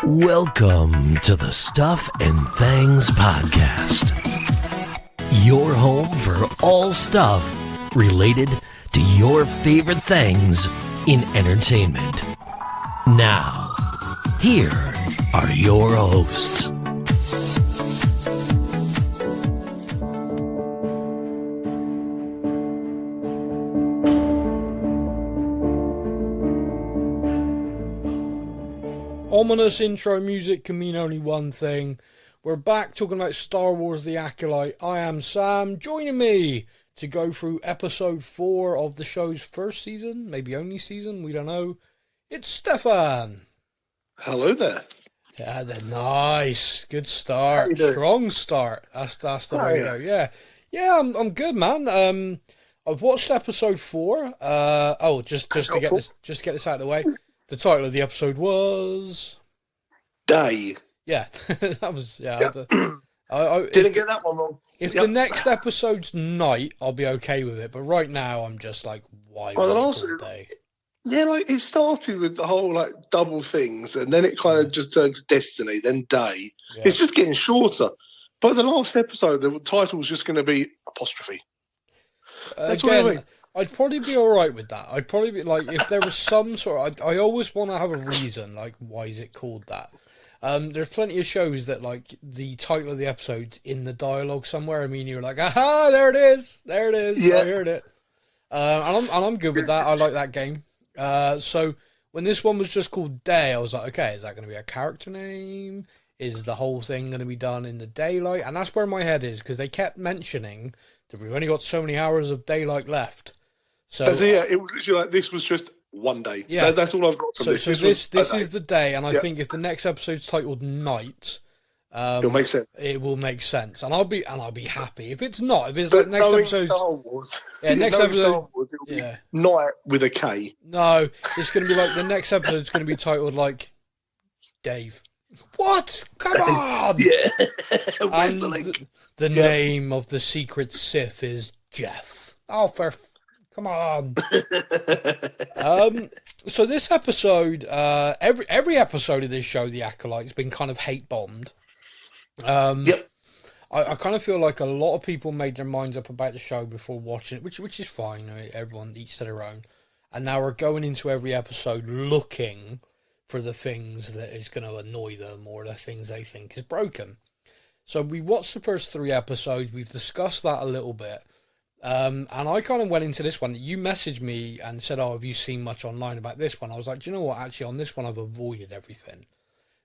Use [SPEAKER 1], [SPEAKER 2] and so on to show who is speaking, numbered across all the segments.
[SPEAKER 1] Welcome to the Stuff and Things Podcast, your home for all stuff related to your favorite things in entertainment. Now, here are your hosts.
[SPEAKER 2] Ominous intro music can mean only one thing. We're back talking about Star Wars The Acolyte. I am Sam. Joining me to go through episode 4 of the show's first season, maybe only season, we don't know. It's Stefan.
[SPEAKER 3] Hello there.
[SPEAKER 2] Yeah, nice. Good start. Strong start. That's the way to go. Yeah, I'm good, man. I've watched episode 4. Just to get this out of the way. The title of the episode was
[SPEAKER 3] Day.
[SPEAKER 2] Yeah, that was
[SPEAKER 3] I didn't get that one wrong.
[SPEAKER 2] If the next episode's night, I'll be okay with it. But right now, I'm just like, why? Day?
[SPEAKER 3] Yeah, like it started with the whole like double things, and then it kind of just turned to Destiny, then Day. Yeah. It's just getting shorter. But the last episode, the title was just going to be apostrophe.
[SPEAKER 2] That's what I mean. I'd probably be all right with that. I'd probably be like, if there was some sort of... I always want to have a reason, like, why is it called that? There's plenty of shows that, like, the title of the episode's in the dialogue somewhere. I mean, you're like, aha, there it is. Yeah. I heard it. And I'm good with that. I like that game. So when this one was just called Day, I was like, okay, is that going to be a character name? Is the whole thing going to be done in the daylight? And that's where my head is, because they kept mentioning that we've only got so many hours of daylight left. So
[SPEAKER 3] it was literally like this was just one day. Yeah, that's all I've got from this.
[SPEAKER 2] So this is the day, and I think if the next episode's titled Night,
[SPEAKER 3] it'll make sense.
[SPEAKER 2] It will make sense, and I'll be happy. If it's not, if it's like next episode,
[SPEAKER 3] Star Wars,
[SPEAKER 2] next episode,
[SPEAKER 3] Star Wars, it'll be Night with a K.
[SPEAKER 2] No, it's going to be like the next episode's going to be titled like Dave. What? Come on!
[SPEAKER 3] Yeah.
[SPEAKER 2] And the name of the secret Sith is Jeff. Oh, come on. So this episode, every episode of this show, The Acolyte, has been kind of hate bombed.
[SPEAKER 3] Yep.
[SPEAKER 2] I kind of feel like a lot of people made their minds up about the show before watching it, which is fine. I mean, everyone each to their own. And now we're going into every episode looking for the things that is going to annoy them or the things they think is broken. So we watched the first 3 episodes. We've discussed that a little bit. And I kind of went into this one. You messaged me and said, have you seen much online about this one? I was like, do you know what? Actually, on this one, I've avoided everything.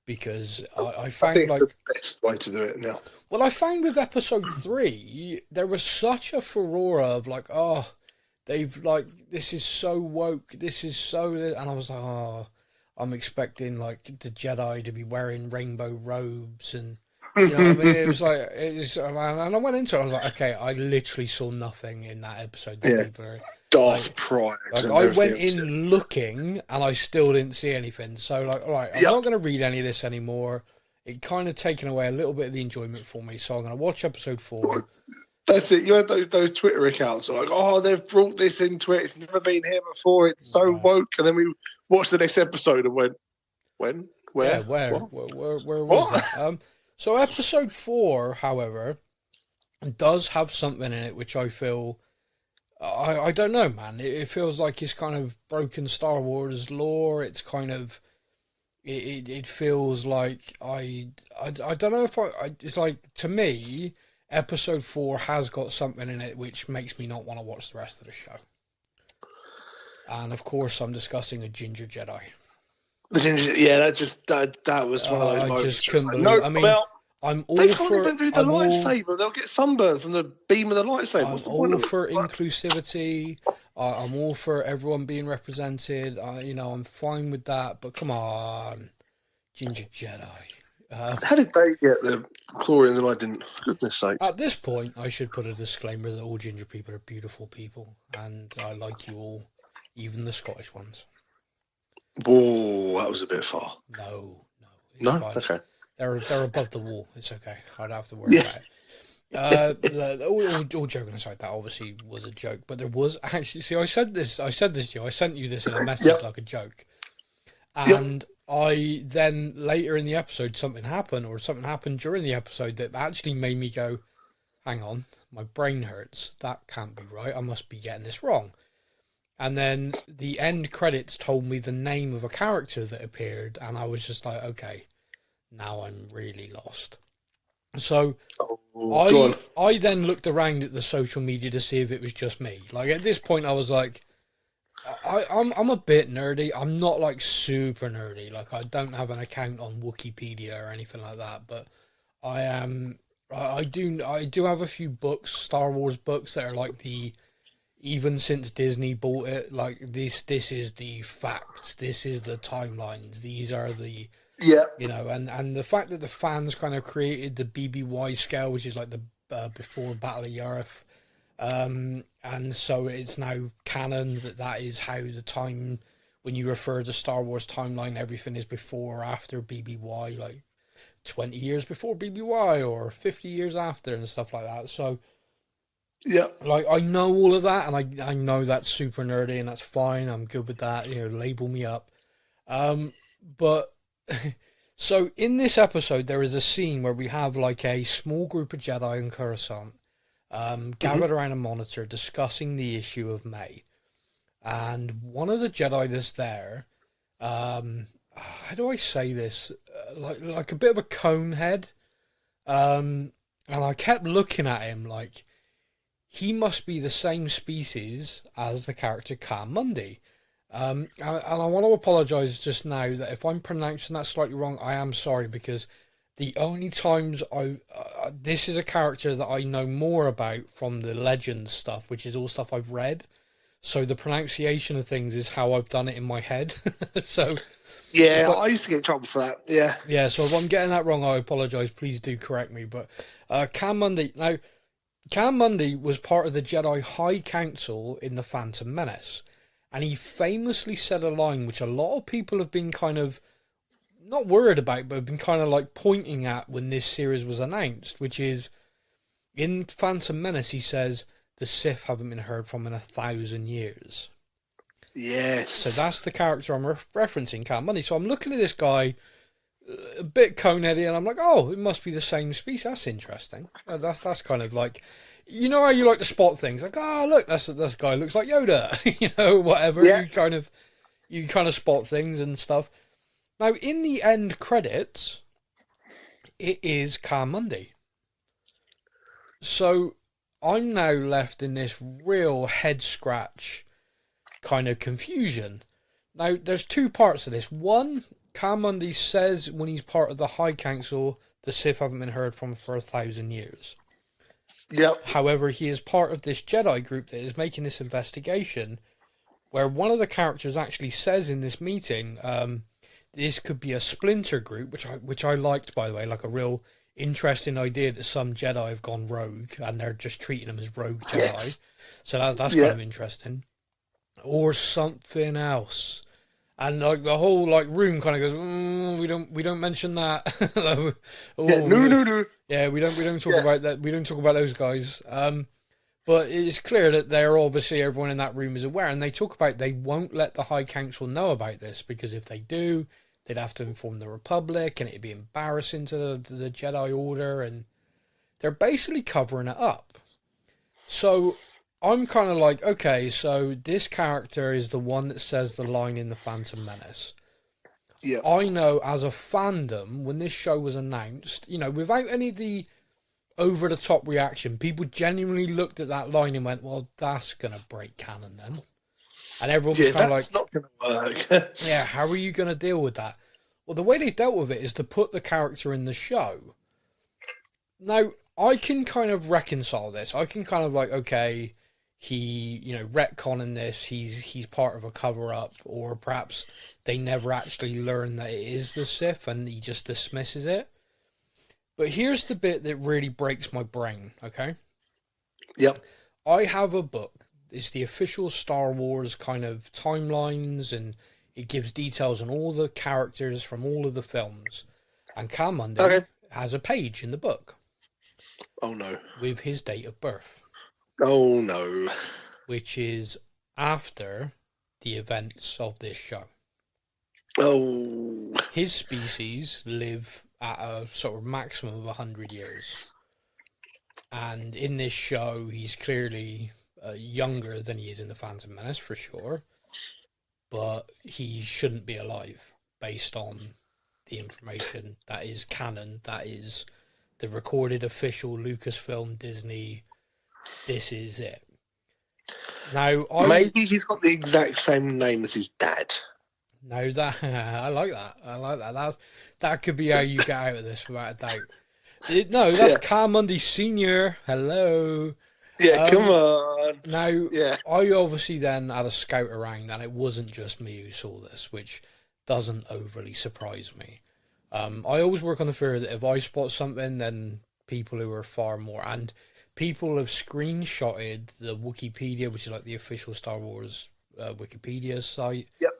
[SPEAKER 2] Because I found
[SPEAKER 3] it's the best way to do it now.
[SPEAKER 2] Well, I found with episode 3, there was such a furore of like, they've like, this is so woke. This is so... And I was like, I'm expecting like the Jedi to be wearing rainbow robes and... You know what I mean? It was like, and I went into it, I was like, okay, I literally saw nothing in that episode that people are...
[SPEAKER 3] Darth Pride.
[SPEAKER 2] Like, I went in looking, and I still didn't see anything. So, like, all right, I'm not going to read any of this anymore. It kind of taken away a little bit of the enjoyment for me, so I'm going to watch episode 4.
[SPEAKER 3] That's it. You had those Twitter accounts like, they've brought this into it. It's never been here before. It's so woke. And then we watched the next episode and went, when? Where?
[SPEAKER 2] Yeah, where was that? So episode 4, however, does have something in it which I feel, I don't know, man. It feels like it's kind of broken Star Wars lore. It's kind of, it feels like I don't know if it's like, to me, episode 4 has got something in it which makes me not want to watch the rest of the show. And of course, I'm discussing a ginger Jedi.
[SPEAKER 3] The ginger, that was one of those moments.
[SPEAKER 2] I just couldn't believe. I mean, I'm all
[SPEAKER 3] they
[SPEAKER 2] for.
[SPEAKER 3] They can't even do the lightsaber. They'll get sunburned from the beam of the lightsaber. What's the point of it?
[SPEAKER 2] I'm all for inclusivity. I'm all for everyone being represented. I'm fine with that. But come on, ginger Jedi.
[SPEAKER 3] How did they get the chlorians and I didn't? For goodness sake.
[SPEAKER 2] At this point, I should put a disclaimer that all ginger people are beautiful people, and I like you all, even the Scottish ones.
[SPEAKER 3] Whoa, that was a bit far.
[SPEAKER 2] No.
[SPEAKER 3] No?
[SPEAKER 2] Fine.
[SPEAKER 3] Okay.
[SPEAKER 2] They're above the wall. It's okay. I don't have to worry about it. All joking aside, that obviously was a joke. But there was actually... See, I said this to you. I sent you this in a message like a joke. And I then later in the episode something happened during the episode that actually made me go, hang on, my brain hurts. That can't be right. I must be getting this wrong. And then the end credits told me the name of a character that appeared, and I was just like, okay, now I'm really lost. So I then looked around at the social media to see if it was just me. Like at this point I was like, I'm a bit nerdy. I'm not like super nerdy. Like I don't have an account on Wikipedia or anything like that, but I do have a few books, Star Wars books that are like even since Disney bought it, like this is the facts, this is the timelines, these are the and the fact that the fans kind of created the BBY scale, which is like the before Battle of Yavin. And so it's now canon that is how the time, when you refer to Star Wars timeline, everything is before or after BBY, like 20 years before BBY or 50 years after and stuff like that. So like I know all of that, and I know that's super nerdy, and that's fine. I'm good with that. Label me up. But so in this episode, there is a scene where we have like a small group of Jedi in Coruscant, gathered around a monitor discussing the issue of May, and one of the Jedi that's there, how do I say this, like a bit of a cone head, and I kept looking at him like he must be the same species as the character Khan Mundi. And I want to apologise just now that if I'm pronouncing that slightly wrong, I am sorry, because the only times this is a character that I know more about from the Legends stuff, which is all stuff I've read. So the pronunciation of things is how I've done it in my head. So
[SPEAKER 3] yeah, I used to get in trouble for that. Yeah.
[SPEAKER 2] Yeah. So if I'm getting that wrong, I apologise. Please do correct me. But Khan Mundi. Now, Khan Mundi was part of the Jedi High Council in The Phantom Menace. And he famously said a line which a lot of people have been kind of not worried about, but have been kind of like pointing at when this series was announced, which is in Phantom Menace, he says, the Sith haven't been heard from in 1,000 years.
[SPEAKER 3] Yes.
[SPEAKER 2] So that's the character I'm referencing, Khan Mundi. So I'm looking at this guy, a bit cone-heady, and I'm like, oh, it must be the same species. That's interesting. That's kind of like, you know how you like to spot things, like, oh, look, this guy looks like Yoda, whatever. Yeah. You kind of spot things and stuff. Now, in the end credits, it is Khan Mundi. So I'm now left in this real head scratch kind of confusion. Now, there's two parts to this. One, Khan Mundi says when he's part of the High Council, the Sith haven't been heard from for 1,000 years.
[SPEAKER 3] Yep.
[SPEAKER 2] However, he is part of this Jedi group that is making this investigation, where one of the characters actually says in this meeting, this could be a splinter group, which I liked, by the way, like a real interesting idea that some Jedi have gone rogue and they're just treating them as rogue Jedi. Yes. So that's kind of interesting. Or something else. And like the whole like room kind of goes, we don't mention that. No. Yeah, we don't talk about that. We don't talk about those guys. But it's clear that they're obviously, everyone in that room is aware, and they talk about they won't let the High Council know about this, because if they do, they'd have to inform the Republic, and it'd be embarrassing to the Jedi Order, and they're basically covering it up. So I'm kind of like, okay, so this character is the one that says the line in The Phantom Menace.
[SPEAKER 3] Yeah.
[SPEAKER 2] I know as a fandom, when this show was announced, without any of the over-the-top reaction, people genuinely looked at that line and went, well, that's going to break canon then. And everyone was kind of like,
[SPEAKER 3] that's not going to work.
[SPEAKER 2] yeah, how are you going to deal with that? Well, the way they dealt with it is to put the character in the show. Now, I can kind of reconcile this. I can kind of like, okay, he, retconning this, he's part of a cover-up, or perhaps they never actually learn that it is the Sith and he just dismisses it. But here's the bit that really breaks my brain, okay?
[SPEAKER 3] Yep.
[SPEAKER 2] I have a book. It's the official Star Wars kind of timelines, and it gives details on all the characters from all of the films. And Khan Mundi has a page in the book.
[SPEAKER 3] Oh, no.
[SPEAKER 2] With his date of birth.
[SPEAKER 3] Oh, no.
[SPEAKER 2] Which is after the events of this show.
[SPEAKER 3] Oh.
[SPEAKER 2] his species live at a sort of maximum of 100 years. And in this show, he's clearly younger than he is in The Phantom Menace, for sure. But he shouldn't be alive, based on the information that is canon, that is the recorded official Lucasfilm Disney. This is it. Now,
[SPEAKER 3] maybe he's got the exact same name as his dad.
[SPEAKER 2] No, that I like that. That could be how you get out of this, without a doubt. No, that's Cal Mundy Senior. Hello.
[SPEAKER 3] Yeah, come on.
[SPEAKER 2] Now, I obviously then had a scout around, and it wasn't just me who saw this, which doesn't overly surprise me. I always work on the fear that if I spot something, then people who are far more, and people have screenshotted the Wikipedia, which is like the official Star Wars Wikipedia site.
[SPEAKER 3] Yep.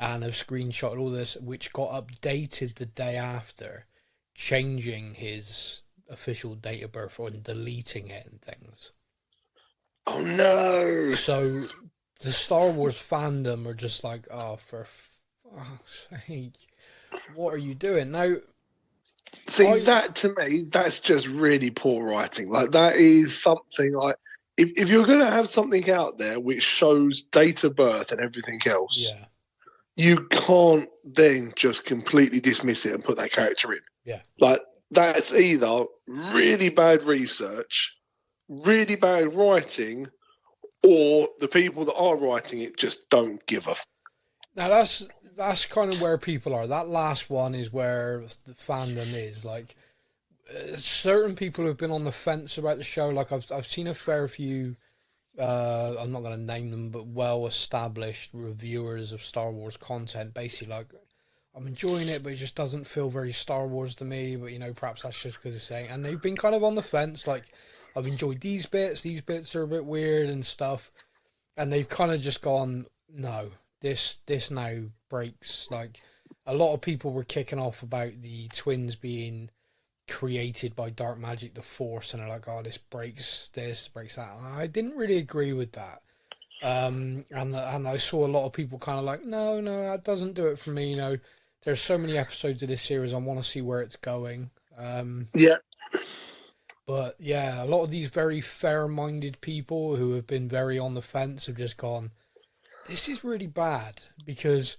[SPEAKER 2] And have screenshotted all this, which got updated the day after, changing his official date of birth and deleting it and things.
[SPEAKER 3] Oh no!
[SPEAKER 2] So the Star Wars fandom are just like, oh, for fuck's sake, what are you doing now?
[SPEAKER 3] See, that to me, that's just really poor writing. Like, that is something like, if you're going to have something out there which shows date of birth and everything else, you can't then just completely dismiss it and put that character in.
[SPEAKER 2] Yeah.
[SPEAKER 3] Like, that's either really bad research, really bad writing, or the people that are writing it just don't give a.
[SPEAKER 2] Now, that's kind of where people are. That last one is where the fandom is. Like, certain people have been on the fence about the show. Like, I've seen a fair few, I'm not going to name them, but well-established reviewers of Star Wars content. Basically, like, I'm enjoying it, but it just doesn't feel very Star Wars to me. But, you know, perhaps that's just because it's saying. And they've been kind of on the fence. Like, I've enjoyed these bits are a bit weird and stuff. And they've kind of just gone, no, this now breaks. Like, a lot of people were kicking off about the twins being created by dark magic, the Force, and they're like, oh, this breaks that. And I didn't really agree with that. And I saw a lot of people kind of like, no, that doesn't do it for me. You know, there's so many episodes of this series, I want to see where it's going. But yeah, a lot of these very fair-minded people who have been very on the fence have just gone, this is really bad, because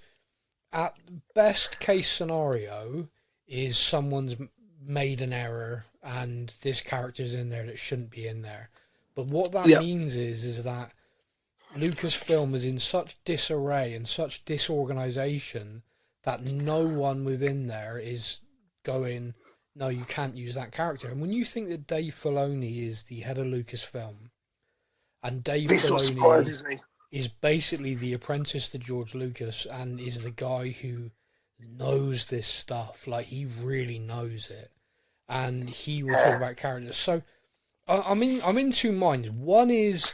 [SPEAKER 2] at best case scenario is someone's made an error and this character's in there that shouldn't be in there. But what that means is that Lucasfilm is in such disarray and such disorganization that no one within there is going, no, you can't use that character. And when you think that Dave Filoni is the head of Lucasfilm, and Dave Filoni is basically the apprentice to George Lucas and is the guy who knows this stuff, like, he really knows it, and he will talk about characters. So I'm in two minds. One is,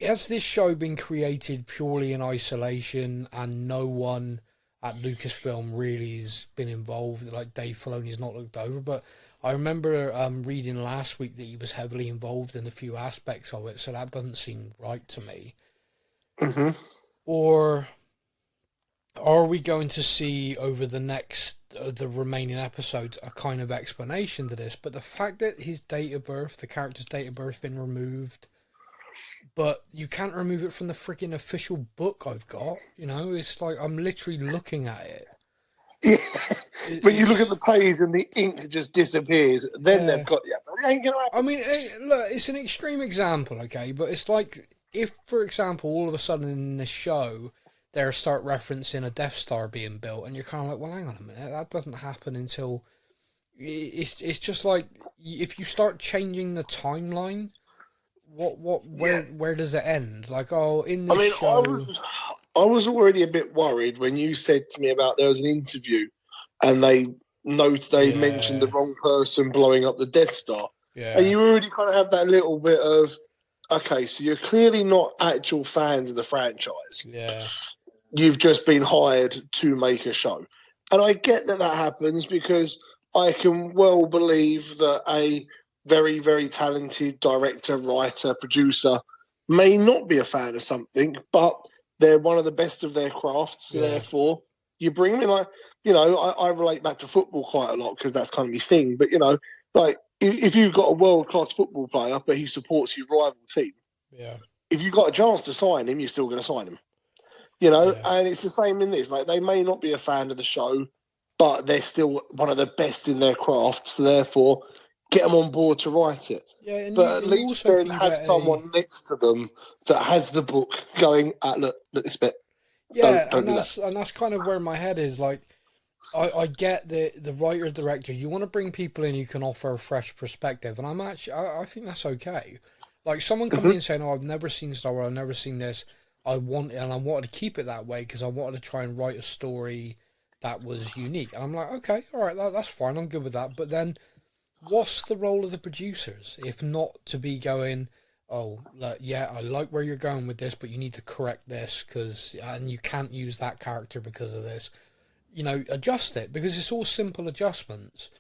[SPEAKER 2] has this show been created purely in isolation and no one at Lucasfilm really has been involved? Like, Dave Filoni's not looked over, but I remember reading last week that he was heavily involved in a few aspects of it, so that doesn't seem right to me.
[SPEAKER 3] Mm-hmm.
[SPEAKER 2] Or are we going to see over the next, the remaining episodes, a kind of explanation to this? But the fact that his date of birth, the character's date of birth, has been removed, but you can't remove it from the freaking official book I've got, you know? It's like, I'm literally looking at it.
[SPEAKER 3] Yeah, but you look at the page and the ink just disappears, then they've got you. But it ain't going to happen.
[SPEAKER 2] I mean, look, it's an extreme example, okay? But it's like, if, for example, all of a sudden in the show, they start referencing a Death Star being built, and you're kind of like, well, hang on a minute, that doesn't happen until... It's just like, if you start changing the timeline, where does it end? Like, oh, in this show...
[SPEAKER 3] I was already a bit worried when you said to me about there was an interview, and they mentioned the wrong person blowing up the Death Star. Yeah. And you already kind of have that little bit of, okay, so you're clearly not actual fans of the franchise.
[SPEAKER 2] Yeah.
[SPEAKER 3] You've just been hired to make a show. And I get that happens, because I can well believe that a very, very talented director, writer, producer may not be a fan of something, but they're one of the best of their crafts. Yeah. Therefore, You bring him in, like, I relate back to football quite a lot because that's kind of my thing. But, like, if you've got a world-class football player, but he supports your rival team, if you've got a chance to sign him, you're still going to sign him. And it's the same in this. Like, they may not be a fan of the show, but they're still one of the best in their craft, so therefore get them on board to write it.
[SPEAKER 2] Yeah,
[SPEAKER 3] but at least then have someone next to them that has the book going, look this bit.
[SPEAKER 2] Yeah, don't and that's kind of where my head is. Like, I get the writer, director, you want to bring people in who can offer a fresh perspective, and I think that's okay. Like, someone coming in saying, I've never seen Star Wars, I've never seen this, I wanted to keep it that way because I wanted to try and write a story that was unique. And I'm like, okay, all right, that's fine, I'm good with that. But then, what's the role of the producers if not to be going, oh, yeah, I like where you're going with this, but you need to correct this and you can't use that character because of this. Adjust it, because it's all simple adjustments.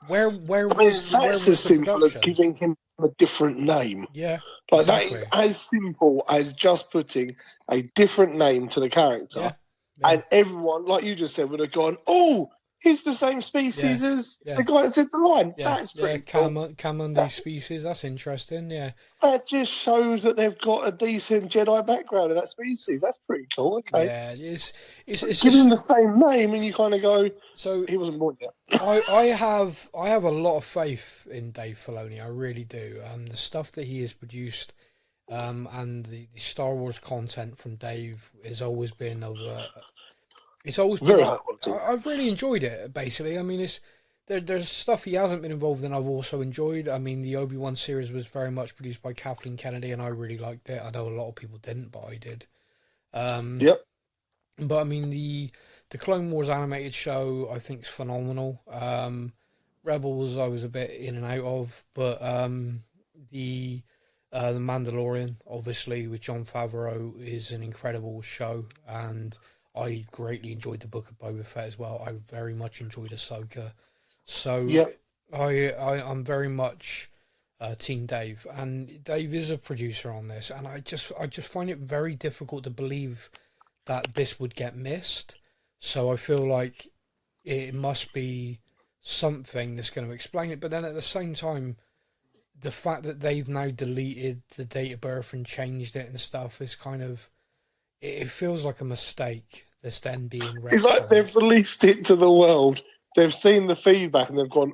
[SPEAKER 2] Where was
[SPEAKER 3] that's as simple as giving him a different name.
[SPEAKER 2] Yeah,
[SPEAKER 3] like exactly. That is as simple as just putting a different name to the character, and everyone, like you just said, would have gone, "Oh, he's the same species as the guy that said the line." Yeah. That's pretty cool.
[SPEAKER 2] Camundi species. That's interesting. Yeah,
[SPEAKER 3] that just shows that they've got a decent Jedi background in that species. That's pretty cool. Okay,
[SPEAKER 2] yeah, it's
[SPEAKER 3] give him the same name, and you kind of go,
[SPEAKER 2] so
[SPEAKER 3] he wasn't born yet.
[SPEAKER 2] I have a lot of faith in Dave Filoni. I really do. The stuff that he has produced, and the Star Wars content from Dave has always been it's always been
[SPEAKER 3] very
[SPEAKER 2] I've really enjoyed it. Basically, I mean, there's stuff he hasn't been involved in I've also enjoyed. I mean, the Obi-Wan series was very much produced by Kathleen Kennedy, and I really liked it. I know a lot of people didn't, but I did.
[SPEAKER 3] Yep.
[SPEAKER 2] But I mean, the Clone Wars animated show I think is phenomenal. Rebels I was a bit in and out of, but the Mandalorian, obviously, with Jon Favreau, is an incredible show, and I greatly enjoyed the Book of Boba Fett as well. I very much enjoyed Ahsoka. So I'm very much Team Dave, and Dave is a producer on this, and I just find it very difficult to believe that this would get missed. So I feel like it must be something that's going to explain it. But then at the same time, the fact that they've now deleted the date of birth and changed it and stuff is kind of, it feels like a mistake that's then being retconned.
[SPEAKER 3] It's like they've released it to the world. They've seen the feedback and they've gone,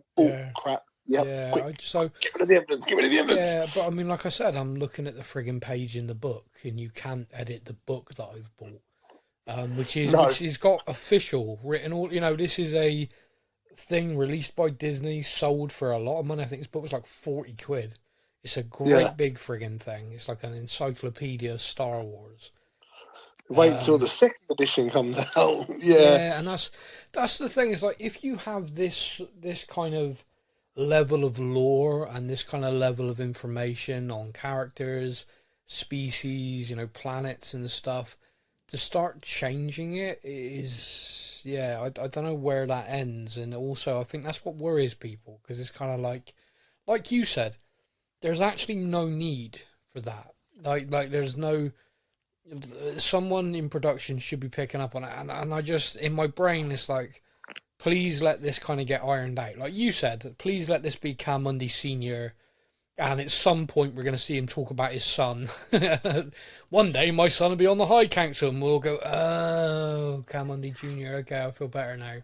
[SPEAKER 3] crap. Yep, quick.
[SPEAKER 2] So
[SPEAKER 3] get rid of the evidence.
[SPEAKER 2] Yeah, but I mean, like I said, I'm looking at the frigging page in the book, and you can't edit the book that I've bought, which is got official written all. This is a thing released by Disney, sold for a lot of money. I think this book was like 40 quid. It's a great big frigging thing. It's like an encyclopedia of Star Wars.
[SPEAKER 3] Wait till the second edition comes out.
[SPEAKER 2] Yeah, and that's the thing. Is like, if you have this kind of level of lore and this kind of level of information on characters, species, planets and stuff, to start changing it is, I don't know where that ends. And also, I think that's what worries people, because it's kind of like you said, there's actually no need for that. Like there's no, someone in production should be picking up on it. And I just, in my brain, it's like, please let this kind of get ironed out. Like you said, please let this be Cal Mundy Sr., and at some point we're going to see him talk about his son. One day my son will be on the High Council and we'll go, oh, Cal Mundy Jr., okay, I feel better now.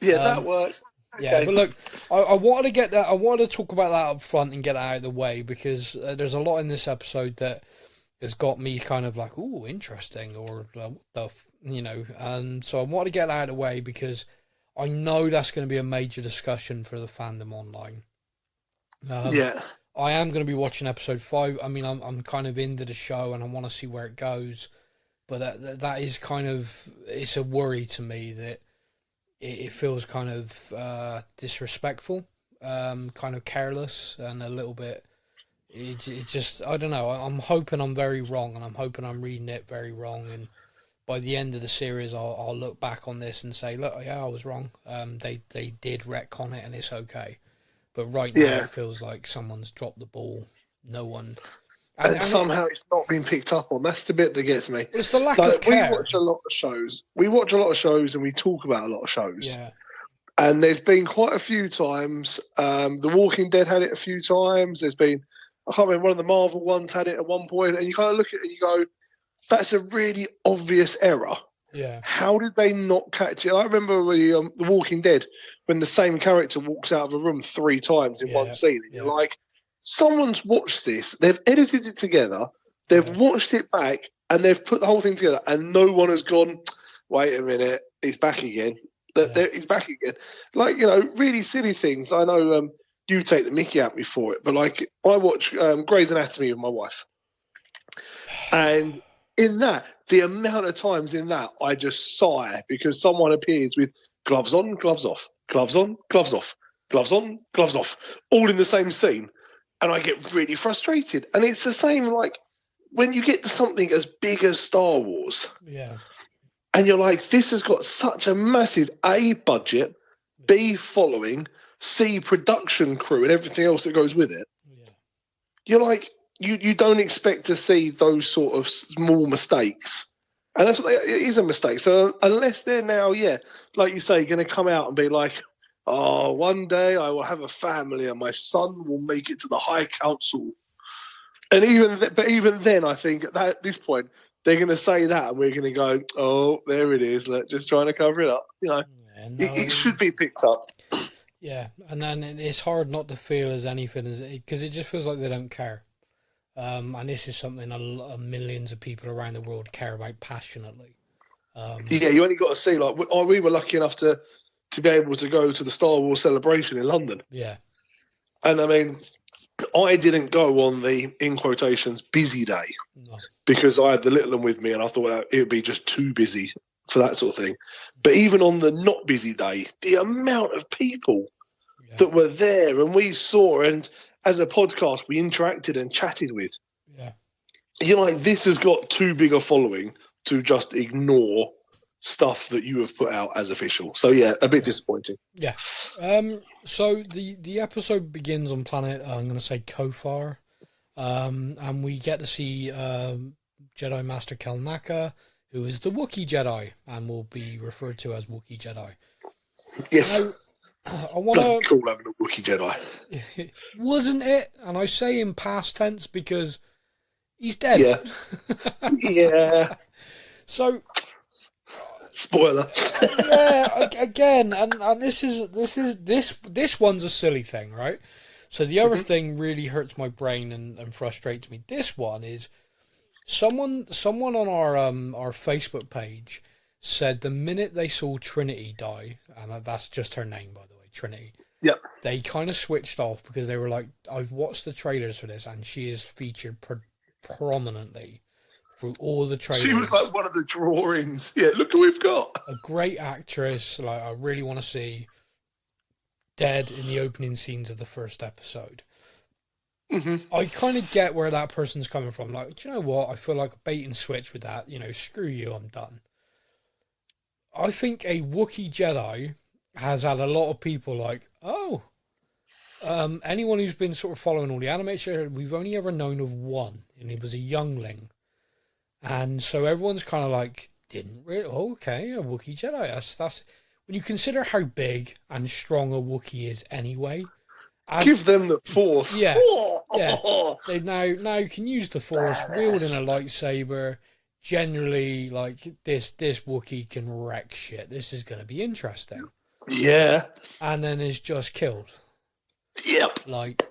[SPEAKER 3] Yeah, that works.
[SPEAKER 2] Yeah, okay. But look, I wanted to get that. I wanted to talk about that up front and get it out of the way, because there's a lot in this episode that has got me kind of like, ooh, interesting, or and so I want to get that out of the way, because I know that's going to be a major discussion for the fandom online. I am going to be watching episode 5. I mean, I'm kind of into the show and I want to see where it goes, but that is kind of, it's a worry to me that it feels kind of disrespectful, kind of careless, and a little bit. It just, I don't know. I'm hoping I'm very wrong, and I'm hoping I'm reading it very wrong, and by the end of the series, I'll look back on this and say, look, yeah, I was wrong. They did retcon it, and it's okay. But right now, it feels like someone's dropped the ball. No one.
[SPEAKER 3] And somehow it's not been picked up on. That's the bit that gets me.
[SPEAKER 2] It's the lack of care.
[SPEAKER 3] We watch a lot of shows. And we talk about a lot of shows.
[SPEAKER 2] Yeah.
[SPEAKER 3] And there's been quite a few times. The Walking Dead had it a few times. There's been, I can't remember, one of the Marvel ones had it at one point. And you kind of look at it and you go, that's a really obvious error.
[SPEAKER 2] Yeah.
[SPEAKER 3] How did they not catch it? I remember the Walking Dead, when the same character walks out of a room 3 times in one scene. And you're like, someone's watched this. They've edited it together. They've watched it back. And they've put the whole thing together. And no one has gone, wait a minute, he's back again. He's back again. Like, really silly things. I know you take the mickey at me for it. But, like, I watch Grey's Anatomy with my wife. And in that, the amount of times in that I just sigh because someone appears with gloves on, gloves off, gloves on, gloves off, gloves on, gloves off, all in the same scene. And I get really frustrated. And it's the same, like, when you get to something as big as Star Wars.
[SPEAKER 2] Yeah.
[SPEAKER 3] And you're like, this has got such a massive A, budget, B, following, C, production crew, and everything else that goes with it.
[SPEAKER 2] Yeah.
[SPEAKER 3] You're like, you don't expect to see those sort of small mistakes. And that's what it is, a mistake. So unless they're now, like you say, going to come out and be like, oh, one day I will have a family and my son will make it to the High Council. And even then, I think at this point, they're going to say that and we're going to go, oh, there it is. Just trying to cover it up. It should be picked up.
[SPEAKER 2] Yeah, and then it's hard not to feel as anything as because it just feels like they don't care. And this is something millions of people around the world care about passionately.
[SPEAKER 3] You only got to see, like, we were lucky enough to be able to go to the Star Wars celebration in London.
[SPEAKER 2] Yeah.
[SPEAKER 3] And I mean, I didn't go on the, in quotations, busy day because I had the little one with me and I thought it would be just too busy for that sort of thing. But even on the not busy day, the amount of people that were there and we saw, and as a podcast, we interacted and chatted with.
[SPEAKER 2] Yeah.
[SPEAKER 3] You're like, this has got too big a following to just ignore stuff that you have put out as official. So, a bit disappointing.
[SPEAKER 2] Yeah. So the episode begins on planet, I'm going to say Kofar. And we get to see Jedi Master Kelnaka, who is the Wookiee Jedi and will be referred to as Wookiee Jedi.
[SPEAKER 3] Yes.
[SPEAKER 2] Now, I want to
[SPEAKER 3] cool having a Wookiee Jedi.
[SPEAKER 2] Wasn't it? And I say in past tense because he's dead.
[SPEAKER 3] Yeah. Yeah.
[SPEAKER 2] So
[SPEAKER 3] spoiler.
[SPEAKER 2] Again, and this one's a silly thing, right? So the other thing really hurts my brain and frustrates me. This one is someone on our Facebook page said the minute they saw Trinity die, and that's just her name, by the way, Trinity.
[SPEAKER 3] Yep.
[SPEAKER 2] They kind of switched off because they were like, I've watched the trailers for this, and she is featured prominently through all the trailers.
[SPEAKER 3] She was like one of the drawings. Yeah, look who we've got.
[SPEAKER 2] A great actress, like I really want to see, dead in the opening scenes of the first episode.
[SPEAKER 3] Mm-hmm.
[SPEAKER 2] I kind of get where that person's coming from. Like, do you know what? I feel like a bait and switch with that. Screw you, I'm done. I think a Wookiee Jedi has had a lot of people like, anyone who's been sort of following all the animation, we've only ever known of one, and he was a youngling. And so everyone's kind of like, didn't really, okay, a Wookiee Jedi. That's when you consider how big and strong a Wookiee is anyway.
[SPEAKER 3] Give them the Force.
[SPEAKER 2] Yeah. They now can use the Force, wielding a lightsaber. Generally, like, this Wookiee can wreck shit. This is going to be interesting.
[SPEAKER 3] Yeah.
[SPEAKER 2] And then is just killed.
[SPEAKER 3] Yep.
[SPEAKER 2] Like,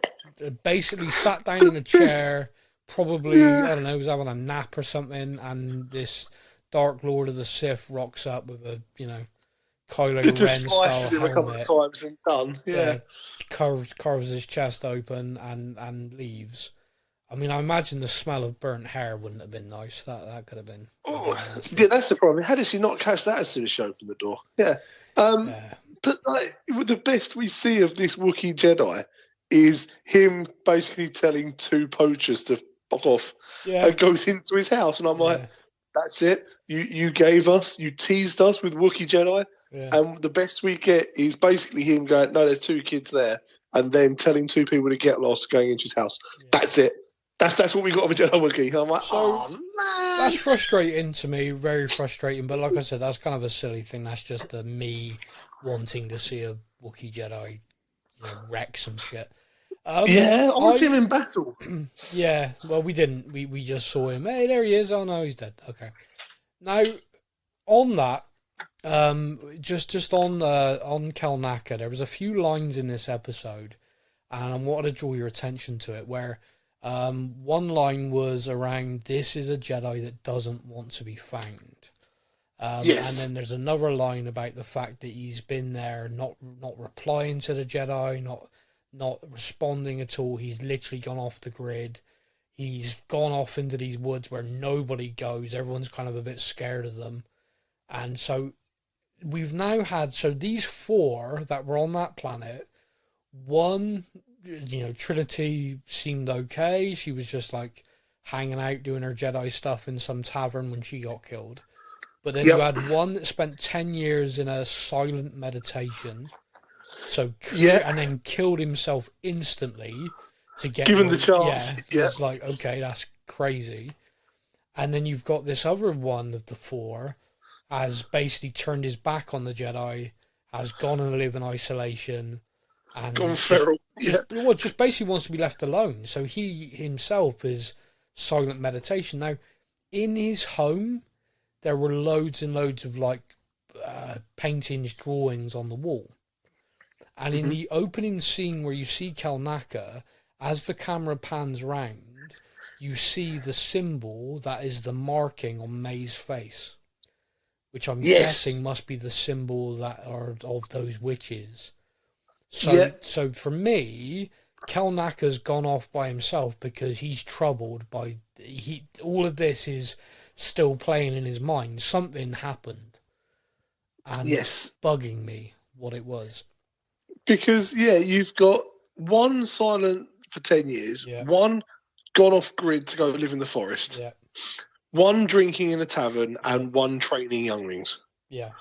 [SPEAKER 2] basically sat down in a chair, probably, I don't know, was having a nap or something, and this Dark Lord of the Sith rocks up with a, Kylo Ren style
[SPEAKER 3] him
[SPEAKER 2] helmet.
[SPEAKER 3] a couple of times and done. Yeah.
[SPEAKER 2] Carves his chest open and leaves. I mean, I imagine the smell of burnt hair wouldn't have been nice. That could have been.
[SPEAKER 3] Yeah, that's the problem. How did she not catch that as soon as she opened the door? Yeah. But like, the best we see of this Wookiee Jedi is him basically telling 2 poachers to fuck off and goes into his house. And I'm like, that's it. You teased us with Wookiee Jedi. Yeah. And the best we get is basically him going, no, there's 2 kids there. And then telling 2 people to get lost, going into his house. Yeah. That's it. That's what we got with Jedi Wookiee. I'm like,
[SPEAKER 2] So,
[SPEAKER 3] oh man,
[SPEAKER 2] that's frustrating to me, very frustrating. But like I said, that's kind of a silly thing. That's just me wanting to see a Wookiee Jedi, wreck some shit.
[SPEAKER 3] Yeah, I want to see him in battle.
[SPEAKER 2] Yeah, well, we didn't. We just saw him. Hey, there he is. Oh no, he's dead. Okay. Now, on that, just on Kelnaka, there was a few lines in this episode, and I wanted to draw your attention to it. Where one line was around, "This is a Jedi that doesn't want to be found."
[SPEAKER 3] Yes.
[SPEAKER 2] And then there's another line about the fact that he's been there, not replying to the Jedi, not responding at all. He's literally gone off the grid. He's gone off into these woods where nobody goes. Everyone's kind of a bit scared of them. And so we've now had, these 4 that were on that planet, one, Trinity seemed okay. She was just like hanging out, doing her Jedi stuff in some tavern when she got killed. But then you had one that spent 10 years in a silent meditation. And then killed himself instantly to get
[SPEAKER 3] given the chance.
[SPEAKER 2] Yeah, it's like, okay, that's crazy. And then you've got this other one of the 4 has basically turned his back on the Jedi, has gone and live in isolation, and
[SPEAKER 3] gone feral.
[SPEAKER 2] Just basically wants to be left alone. So he himself is silent meditation. Now, in his home, there were loads and loads of paintings, drawings on the wall. And in the opening scene where you see Kelnaka, as the camera pans round, you see the symbol that is the marking on May's face, which I'm guessing must be the symbol that are of those witches. So for me, Kelnaka's gone off by himself because he's troubled by all of this is still playing in his mind. Something happened, and it's bugging me what it was.
[SPEAKER 3] Because, you've got one silent for 10 years, one gone off grid to go live in the forest, one drinking in a tavern, and one training younglings.
[SPEAKER 2] Yeah.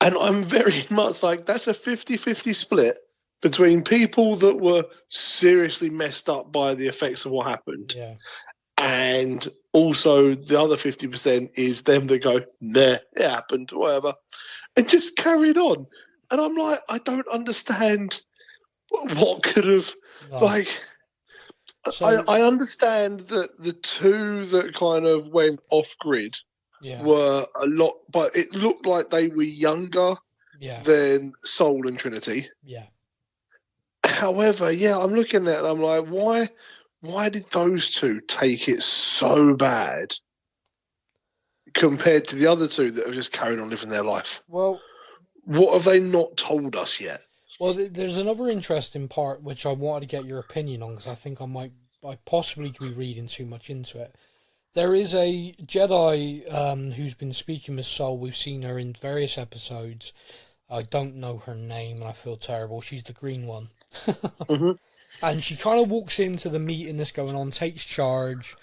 [SPEAKER 3] And I'm very much like, that's a 50-50 split between people that were seriously messed up by the effects of what happened.
[SPEAKER 2] Yeah.
[SPEAKER 3] And also the other 50% is them that go, nah, it happened, whatever, and just carried on. And I'm like, I don't understand what could have, I understand that the 2 that kind of went off grid were a lot, but it looked like they were younger than Soul and Trinity.
[SPEAKER 2] Yeah.
[SPEAKER 3] However, I'm looking at it and I'm like, why did those 2 take it so bad compared to the other 2 that have just carried on living their life?
[SPEAKER 2] Well,
[SPEAKER 3] what have they not told us yet?
[SPEAKER 2] Well, there's another interesting part which I wanted to get your opinion on, because I think I possibly could be reading too much into it. There is a Jedi who's been speaking with Soul. We've seen her in various episodes. I don't know her name, and I feel terrible. She's the green one. And she kind of walks into the meeting that's going on, takes charge,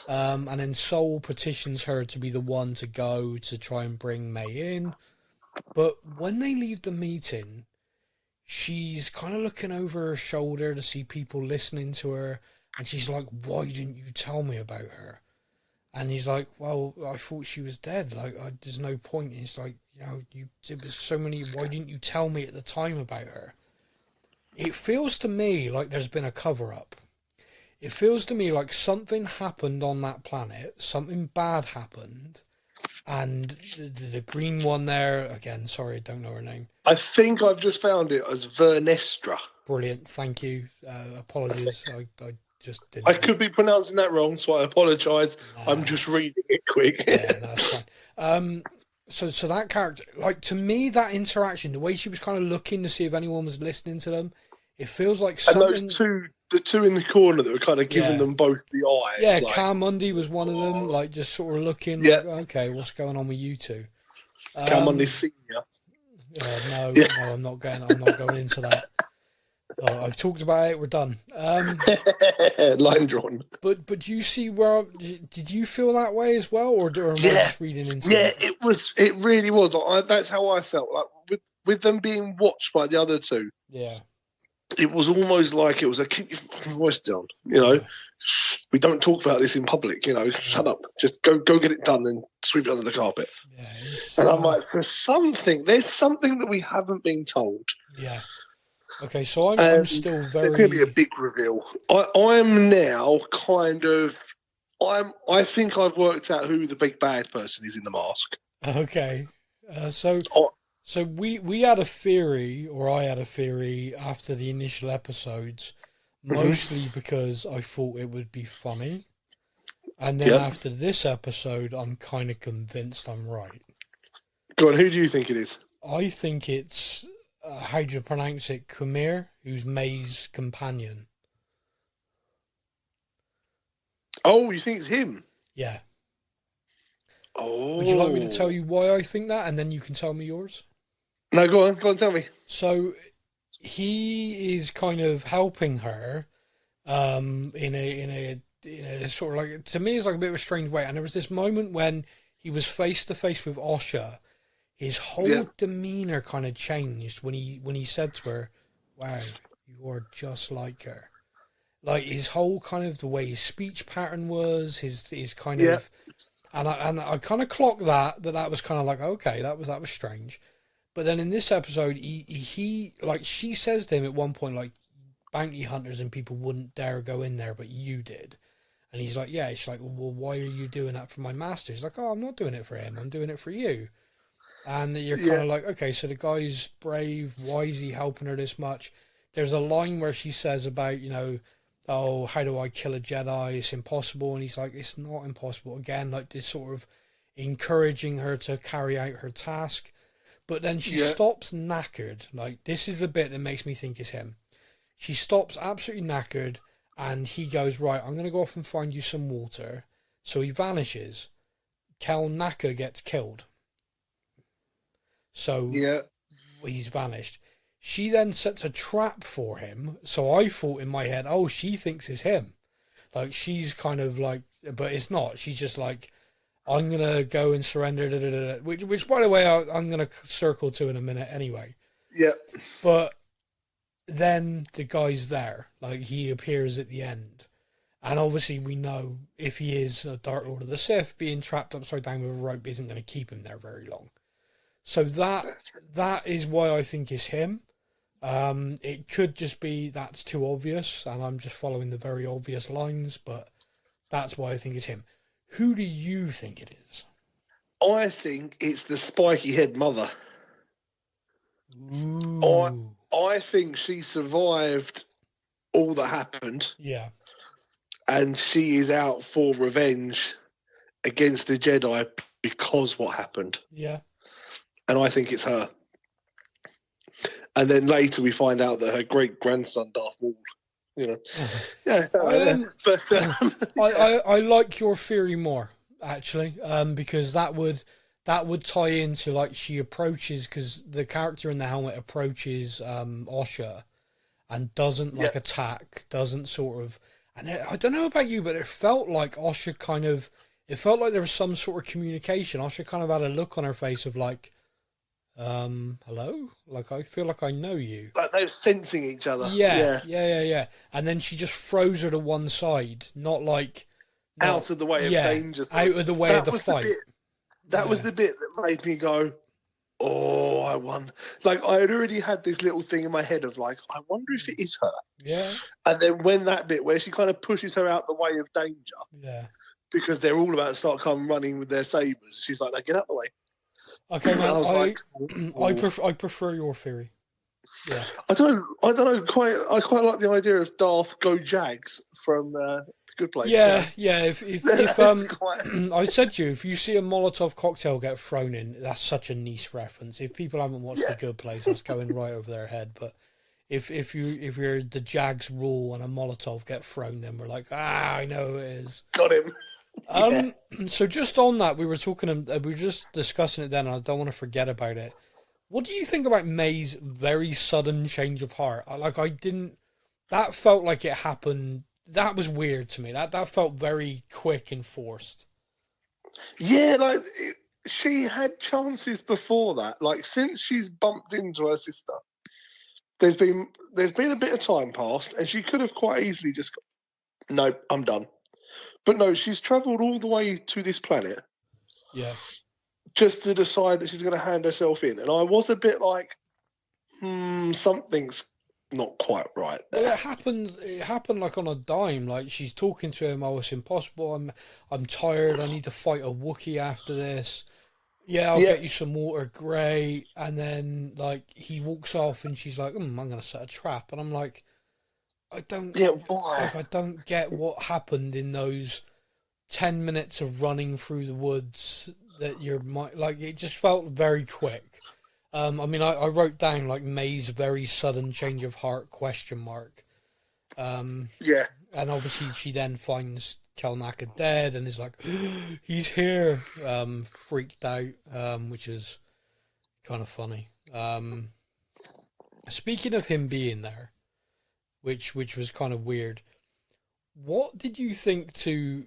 [SPEAKER 2] and then Soul petitions her to be the one to go to try and bring May in. But when they leave the meeting, she's kind of looking over her shoulder to see people listening to her, and she's like, why didn't you tell me about her? And he's like, well, I thought she was dead. There's no point. It's like, there was so many, why didn't you tell me at the time about her? It feels to me like there's been a cover-up. It feels to me like something happened on that planet, something bad happened, and the green one there, again, sorry, I don't know her name.
[SPEAKER 3] I think I've just found it as Vernestra.
[SPEAKER 2] Brilliant, thank you. Apologies, I just didn't.
[SPEAKER 3] I could be pronouncing that wrong, so I apologise. I'm just reading it quick.
[SPEAKER 2] Yeah, that's fine. So that character, to me, that interaction, the way she was kind of looking to see if anyone was listening to them, it feels like something...
[SPEAKER 3] And those the 2 in the corner that were kind of giving them both the eyes.
[SPEAKER 2] Yeah, Cam Mundy was one of them, just sort of looking, okay, what's going on with you 2?
[SPEAKER 3] Cam Mundy Senior.
[SPEAKER 2] No, I'm not going into that. Oh, I've talked about it. We're done.
[SPEAKER 3] Line drawn.
[SPEAKER 2] But do you see where? Did you feel that way as well, or am I just reading into it?
[SPEAKER 3] Yeah, it was. It really was. That's how I felt. With them being watched by the other 2.
[SPEAKER 2] Yeah.
[SPEAKER 3] it was almost like it was a keep your fucking voice down, you know. We don't talk about this in public, you know. Shut up, just go get it done and sweep it under the carpet.
[SPEAKER 2] Yeah,
[SPEAKER 3] and I'm like, there's something that we haven't been told.
[SPEAKER 2] Yeah. Okay, so I'm still very.
[SPEAKER 3] There's going to be a big reveal. I'm now kind of. I think I've worked out who the big bad person is in the mask.
[SPEAKER 2] Okay, so we had a theory, or I had a theory after the initial episodes, mostly because I thought it would be funny, and then after this episode, I'm kind of convinced I'm right.
[SPEAKER 3] Go on, who do you think it is?
[SPEAKER 2] I think it's how do you pronounce it? Kumir, who's May's companion.
[SPEAKER 3] Oh, you think it's him?
[SPEAKER 2] Yeah.
[SPEAKER 3] Oh.
[SPEAKER 2] Would you like me to tell you why I think that, and then you can tell me yours?
[SPEAKER 3] No, go on, tell me.
[SPEAKER 2] So he is kind of helping her in a sort of like, to me it's like a bit of a strange way. And there was this moment when he was face to face with Osha, his whole demeanor kind of changed when he said to her, "Wow, you are just like her." Like his whole kind of the way his speech pattern was, his kind of, and I kind of clocked that was kind of like, okay, that was strange. But then in this episode, he like, she says to him at one point, like, bounty hunters and people wouldn't dare go in there, but you did. And he's like, yeah. She's like, well, why are you doing that for my master? He's like, oh, I'm not doing it for him. I'm doing it for you. And you're kind of like, okay, so the guy's brave. Why is he helping her this much? There's a line where she says about, you know, oh, how do I kill a Jedi? It's impossible. And he's like, it's not impossible. Again, like this sort of encouraging her to carry out her task. But then she stops knackered. Like, this is the bit that makes me think it's him. She stops absolutely knackered, and he goes, right, I'm going to go off and find you some water. So he vanishes. Kel Naka gets killed. So he's vanished. She then sets a trap for him. So I thought in my head, oh, she thinks it's him. Like, she's kind of like, but it's not. She's just like, I'm going to go and surrender, which, by the way, I'm going to circle to in a minute anyway.
[SPEAKER 3] Yeah.
[SPEAKER 2] But then the guy's there. Like, he appears at the end. And obviously we know if he is a Dark Lord of the Sith, being trapped upside down with a rope isn't going to keep him there very long. So that is why I think it's him. It could just be that's too obvious, and I'm just following the very obvious lines, but that's why I think it's him. Who do you think it is?
[SPEAKER 3] I think it's the spiky head mother. I think she survived all that happened.
[SPEAKER 2] Yeah.
[SPEAKER 3] And she is out for revenge against the Jedi because what happened.
[SPEAKER 2] Yeah.
[SPEAKER 3] And I think it's her. And then later we find out that her great-grandson, Darth Maul, you know.
[SPEAKER 2] I like your theory more, actually, because that would tie into, like, she approaches, because the character in the helmet approaches Osha and doesn't attack, doesn't sort of, and I don't know about you, but it felt like Osha it felt like there was some sort of communication. Osha kind of had a look on her face of like, hello? Like, I feel like I know you.
[SPEAKER 3] Like they were sensing each other.
[SPEAKER 2] Yeah. And then she just froze her to one side,
[SPEAKER 3] out of the way of danger.
[SPEAKER 2] So out of the way of the fight.
[SPEAKER 3] That was the bit that made me go, oh, I won. Like, I had already had this little thing in my head of like, I wonder if it is her.
[SPEAKER 2] Yeah.
[SPEAKER 3] And then when that bit where she kind of pushes her out the way of danger. Yeah. Because they're all about to start come running with their sabers. She's like, no, get out the way.
[SPEAKER 2] Okay, man. I prefer your theory. Yeah.
[SPEAKER 3] I don't know. I quite like the idea of Darth Go Jags from The Good Place.
[SPEAKER 2] Yeah. If I said to you, if you see a Molotov cocktail get thrown in, that's such a niche reference. If people haven't watched The Good Place, that's going right over their head. But if you're the Jags rule and a Molotov get thrown, then we're like, I know who it is.
[SPEAKER 3] Got him.
[SPEAKER 2] So just on that, we were just discussing it then, and I don't want to forget about it. What do you think about May's very sudden change of heart? That felt like it happened. That was weird to me. That felt very quick and forced.
[SPEAKER 3] Yeah, like she had chances before that. Like since she's bumped into her sister, there's been a bit of time passed, and she could have quite easily just gone, no, I'm done. But no, she's travelled all the way to this planet.
[SPEAKER 2] Yeah.
[SPEAKER 3] Just to decide that she's going to hand herself in. And I was a bit like, something's not quite right there.
[SPEAKER 2] Well, it happened like on a dime. Like, she's talking to him, oh, it's impossible, I'm tired, I need to fight a Wookiee after this. Yeah, I'll get you some water, great. And then, like, he walks off and she's like, I'm going to set a trap. And I'm like, I don't get what happened in those 10 minutes of running through the woods that it just felt very quick. I mean, I wrote down, like, May's very sudden change of heart, ? And obviously she then finds Kelnaka dead and is like, he's here, freaked out, which is kind of funny. Speaking of him being there, which was kind of weird, what did you think the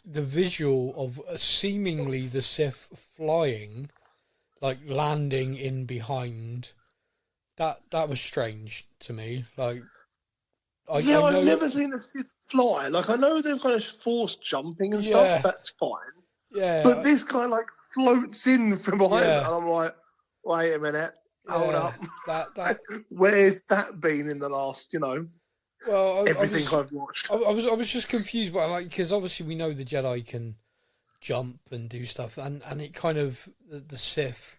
[SPEAKER 2] visual of seemingly the Sith flying, like landing in behind? That was strange to me. Like, I've
[SPEAKER 3] never seen a Sith fly. Like, I know they're kind of force jumping and stuff. That's fine. Yeah, but this guy like floats in from behind, and I'm like, wait a minute, hold up. That where's that been in the last, everything I've watched? I
[SPEAKER 2] was just confused by, like, because obviously we know the Jedi can jump and do stuff, and it kind of the Sith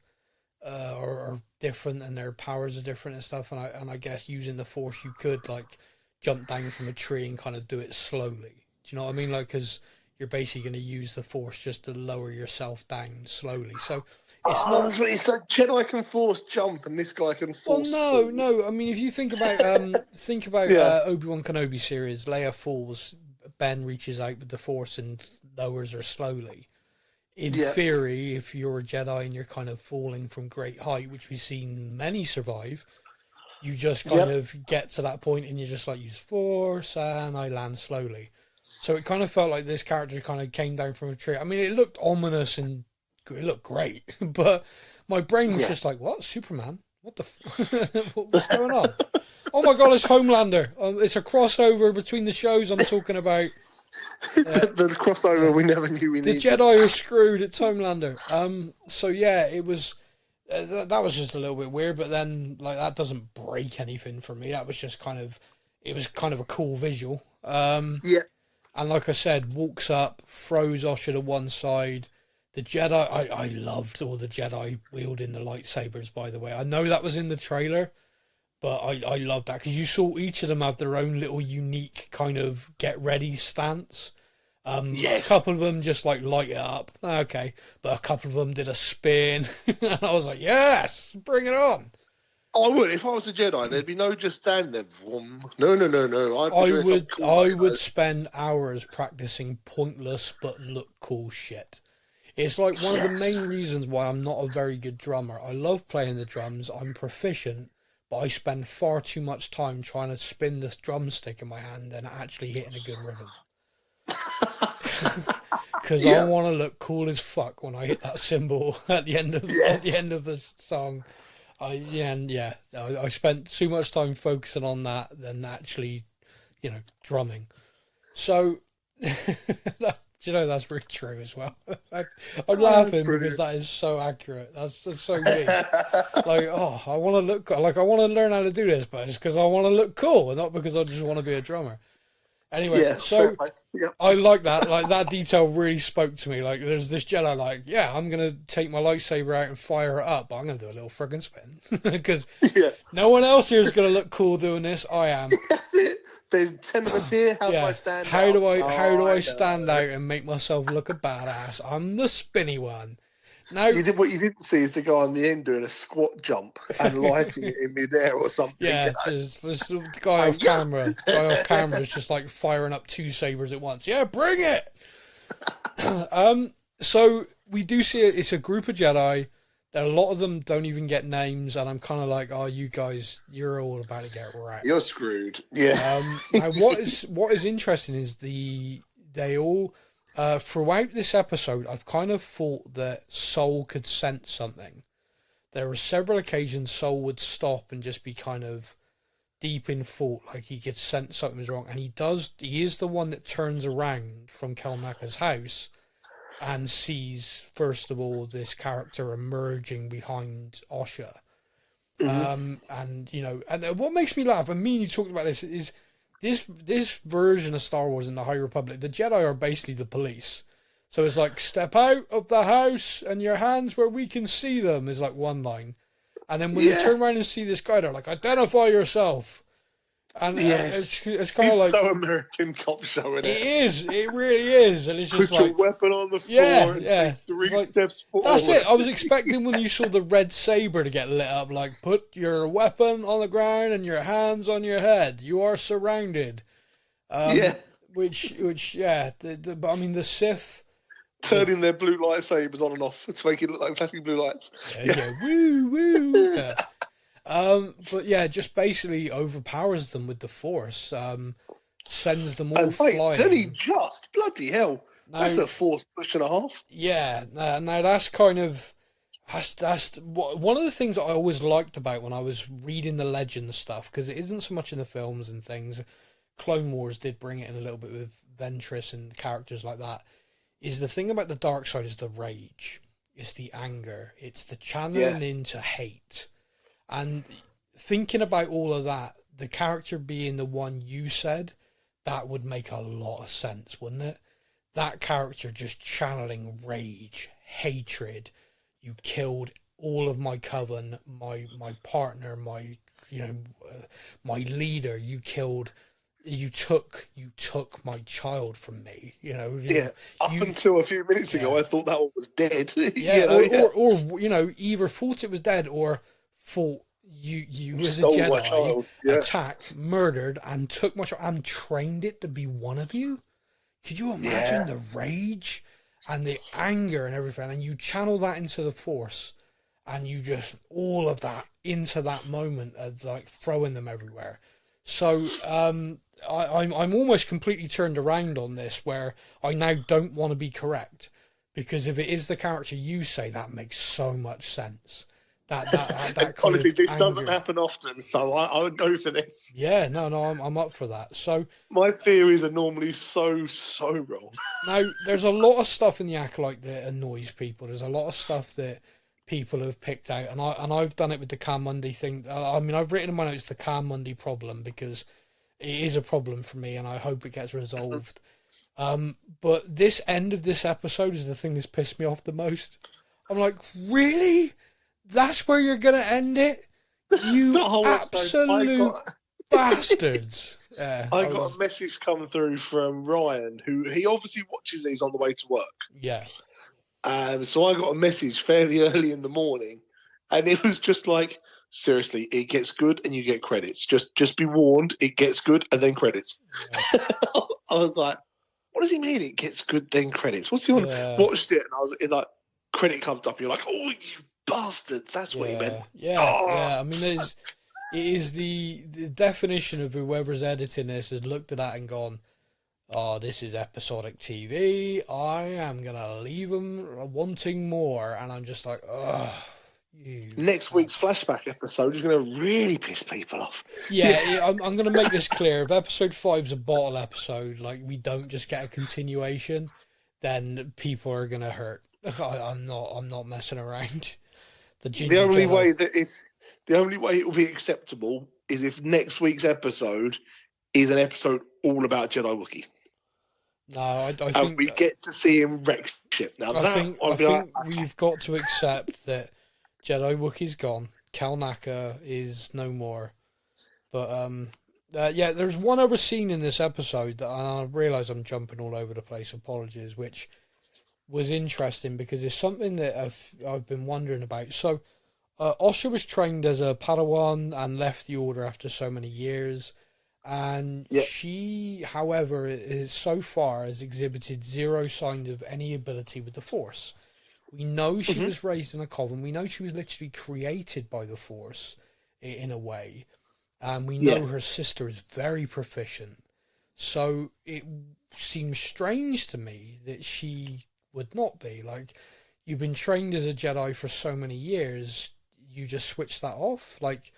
[SPEAKER 2] are different and their powers are different and stuff, and I guess using the Force you could like jump down from a tree and kind of do it slowly. Do you know what I mean? Like, because you're basically going to use the Force just to lower yourself down slowly. So it's not.
[SPEAKER 3] It's like Jedi can force jump, and this guy can force.
[SPEAKER 2] Well, no. I mean, if you think about Obi-Wan Kenobi series, Leia falls, Ben reaches out with the Force and lowers her slowly. In theory, if you're a Jedi and you're kind of falling from great height, which we've seen many survive, you just kind of get to that point and you just like use Force and I land slowly. So it kind of felt like this character kind of came down from a tree. I mean, it looked ominous and it looked great, but my brain was just like, what? Superman? What the what's going on? Oh my God, it's Homelander. It's a crossover between the shows I'm talking about.
[SPEAKER 3] The crossover we never knew we needed.
[SPEAKER 2] The Jedi are screwed. It's Homelander. So yeah, it was. That was just a little bit weird, but then like that doesn't break anything for me. That was just kind of. It was kind of a cool visual. And like I said, walks up, throws Osha to one side. The Jedi, I loved all the Jedi wielding the lightsabers. By the way, I know that was in the trailer. But I love that because you saw each of them have their own little unique kind of get ready stance. A couple of them just like light it up. Okay. But a couple of them did a spin. And I was like, yes, bring it on.
[SPEAKER 3] I would. If I was a Jedi, there'd be no just standing there. No.
[SPEAKER 2] I would spend hours practicing pointless but look cool shit. It's like one of the main reasons why I'm not a very good drummer. I love playing the drums. I'm proficient. But I spend far too much time trying to spin the drumstick in my hand than actually hitting a good rhythm. Because I want to look cool as fuck when I hit that cymbal at the end of the song. I spent too much time focusing on that than actually, drumming. So that's really true as well. I'm laughing because that is so accurate. That's so me. Like, I want to look like I want to learn how to do this, but it's because I want to look cool, and not because I just want to be a drummer. Anyway, I like that. Like that detail really spoke to me. Like, there's this Jedi. Like, I'm gonna take my lightsaber out and fire it up, but I'm gonna do a little friggin' spin because no one else here is gonna look cool doing this. I am.
[SPEAKER 3] That's it. There's 10 of us here. How do I stand out?
[SPEAKER 2] How do I stand out and make myself look a badass? I'm the spinny one. Now,
[SPEAKER 3] what you didn't see is the guy on the end doing a squat jump and lighting it in midair or something.
[SPEAKER 2] Yeah, just the guy off camera. Guy off camera is just like firing up 2 sabers at once. Yeah, bring it. So we do see it's a group of Jedi. A lot of them don't even get names, and I'm kind of like, you guys, you're all about to get wrecked.
[SPEAKER 3] You're screwed. Yeah.
[SPEAKER 2] Now what is interesting is they all throughout this episode, I've kind of thought that Soul could sense something. there were several occasions Sol would stop and just be kind of deep in thought, like he could sense something was wrong, and he is the one that turns around from Kelnaka's house and sees, first of all, this character emerging behind Osha. And you know, and what makes me laugh, and me and you talked about this, is this version of Star Wars in the High Republic, the Jedi are basically the police. So it's like, step out of the house and your hands where we can see them, is like one line. And then when you turn around and see this guy, they're like, identify yourself. And it's kind of like
[SPEAKER 3] so American cop show, isn't it?
[SPEAKER 2] It is. It really is. And it's just
[SPEAKER 3] put your weapon on the floor and take 3 steps forward.
[SPEAKER 2] That's it. I was expecting when you saw the red saber to get lit up, like, put your weapon on the ground and your hands on your head. You are surrounded. Which, but I mean, the Sith
[SPEAKER 3] turning their blue lightsabers on and off to make it look like flashing blue lights.
[SPEAKER 2] Woo, woo. But yeah, just basically overpowers them with the Force, sends them all flying.
[SPEAKER 3] Didn't he just? Bloody hell. That's a Force push and a half.
[SPEAKER 2] Yeah, now that's kind of... That's one of the things that I always liked about when I was reading the Legends stuff, because it isn't so much in the films and things. Clone Wars did bring it in a little bit with Ventress and characters like that. Is the thing about the dark side is the rage, it's the anger, it's the channeling into hate. And thinking about all of that, the character being the one you said, that would make a lot of sense, wouldn't it? That character just channeling rage, hatred. You killed all of my coven, my partner, my leader. You took my child from me. Up
[SPEAKER 3] until a few minutes ago, I thought that one was dead.
[SPEAKER 2] Or either thought it was dead or thought you as a Jedi attacked, murdered, and took my child and trained it to be one of you. Could you imagine the rage and the anger and everything? And you channel that into the Force, and you just all of that into that moment of like throwing them everywhere. So I'm almost completely turned around on this, where I now don't want to be correct, because if it is the character you say, that makes so much sense. That kind
[SPEAKER 3] honestly,
[SPEAKER 2] of
[SPEAKER 3] this
[SPEAKER 2] anger.
[SPEAKER 3] doesn't happen often, so I would go for this.
[SPEAKER 2] Yeah, no, I'm up for that. So
[SPEAKER 3] my theories are normally so wrong.
[SPEAKER 2] Now, there's a lot of stuff in the Acolyte that annoys people. There's a lot of stuff that people have picked out, and I've done it with the Cam Mundy thing. I mean, I've written in my notes the Cam Mundy problem, because it is a problem for me, and I hope it gets resolved. But this end of this episode is the thing that's pissed me off the most. I'm like, really? That's where you're going to end it? You absolute bastards. Yeah,
[SPEAKER 3] I got a message come through from Ryan, who he obviously watches these on the way to work.
[SPEAKER 2] Yeah.
[SPEAKER 3] So I got a message fairly early in the morning, and it was just like, seriously, it gets good and you get credits. Just be warned, it gets good and then credits. Yeah. I was like, what does he mean it gets good then credits? What's he on? Watched it, and I was like, credit comes up. You're like, oh, you bastards! That's what he meant.
[SPEAKER 2] Yeah. I mean, it is the definition of whoever's editing this has looked at that and gone, oh, this is episodic TV. I am gonna leave them wanting more, and I'm just like, oh.
[SPEAKER 3] Next week's flashback episode is going to really piss people off.
[SPEAKER 2] Yeah, I'm going to make this clear. If episode 5's a bottle episode, like we don't just get a continuation, then people are going to hurt. I'm not messing around. The only way
[SPEAKER 3] it will be acceptable is if next week's episode is an episode all about Jedi Wookiee.
[SPEAKER 2] No, I think
[SPEAKER 3] and we get to see him wreck ship. Now
[SPEAKER 2] I think we've got to accept that Jedi Wookiee's gone. Kelnaka is no more. But there's one other scene in this episode that I realise I'm jumping all over the place. Apologies, which was interesting because it's something that I've been wondering about. So, Osha was trained as a Padawan and left the Order after so many years, and she, however, is so far has exhibited zero signs of any ability with the Force. We know she was raised in a coven. We know she was literally created by the Force in a way. And we know her sister is very proficient. So it seems strange to me that she would not be. Like, you've been trained as a Jedi for so many years. you just switch that off. Like,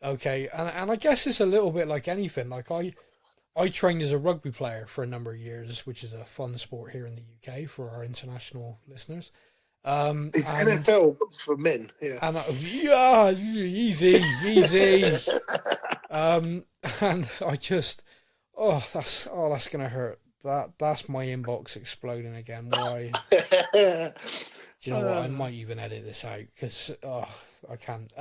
[SPEAKER 2] okay, and I guess it's a little bit like anything. Like I trained as a rugby player for a number of years, which is a fun sport here in the UK for our international listeners.
[SPEAKER 3] It's NFL for men, yeah.
[SPEAKER 2] And yeah, easy. And I just, that's gonna hurt. That's my inbox exploding again. Why? Do you know what? I might even edit this out because I can't.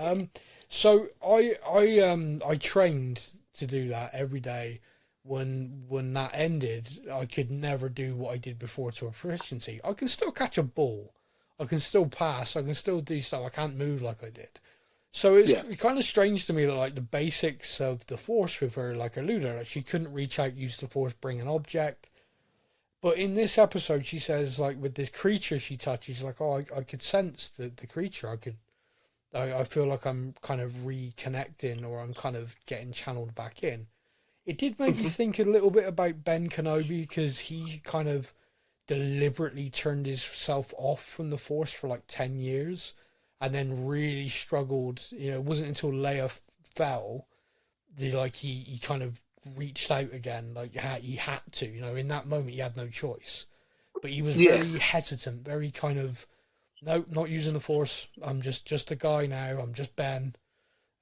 [SPEAKER 2] So I trained to do that every day. When that ended, I could never do what I did before to a proficiency. I can still catch a ball. I can still pass. I can still do stuff. I can't move like I did. So it's kind of strange to me that like the basics of the Force with her, like her Luda, like she couldn't reach out, use the Force, bring an object. But in this episode, she says like with this creature she touches, like, oh, I could sense the creature. I feel like I'm kind of reconnecting, or I'm kind of getting channeled back in. It did make me think a little bit about Ben Kenobi, because he kind of deliberately turned himself off from the Force for like 10 years and then really struggled. You know, it wasn't until Leia fell that he kind of reached out again. Like he had to, you know, in that moment he had no choice. But he was very hesitant, very kind of, no, not using the Force. I'm just a guy now. I'm just Ben.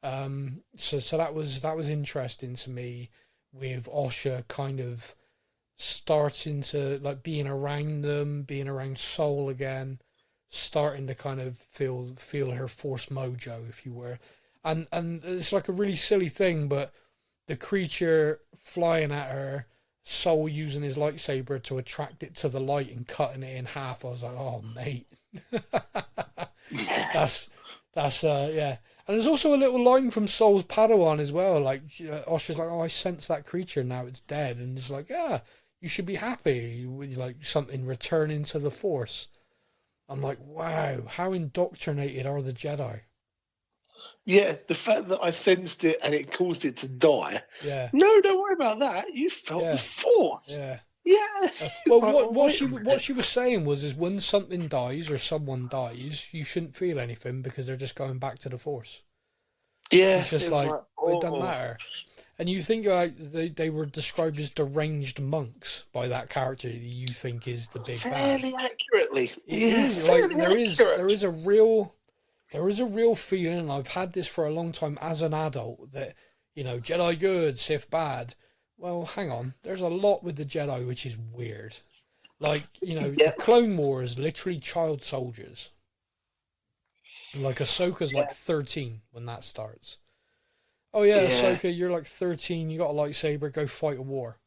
[SPEAKER 2] So that was interesting to me, with Osha kind of starting to like being around them, being around Soul again, starting to kind of feel her Force mojo, if you were. And it's like a really silly thing, but the creature flying at her, Soul using his lightsaber to attract it to the light and cutting it in half. I was like, oh mate. That's yeah. And there's also a little line from Soul's Padawan as well. Like, Osha's like, oh, I sense that creature, now it's dead. And it's like, yeah, you should be happy with like something returning to the Force. I'm like, wow, how indoctrinated are the Jedi?
[SPEAKER 3] Yeah, the fact that I sensed it and it caused it to die.
[SPEAKER 2] Yeah.
[SPEAKER 3] No, don't worry about that. You felt the Force.
[SPEAKER 2] Yeah.
[SPEAKER 3] Yeah.
[SPEAKER 2] Well, what she was saying was when something dies or someone dies, you shouldn't feel anything because they're just going back to the Force.
[SPEAKER 3] Yeah.
[SPEAKER 2] It's just like, it doesn't matter. And you think about they were described as deranged monks by that character that you think is the big bad.
[SPEAKER 3] Fairly accurately.
[SPEAKER 2] It is like there is a real feeling, and I've had this for a long time as an adult, that, you know, Jedi good, Sith bad. Well, hang on. There's a lot with the Jedi which is weird. Like, you know, the Clone Wars, literally child soldiers. Like, Ahsoka's like 13 when that starts. Oh, yeah, Ahsoka, you're like 13, you got a lightsaber, go fight a war.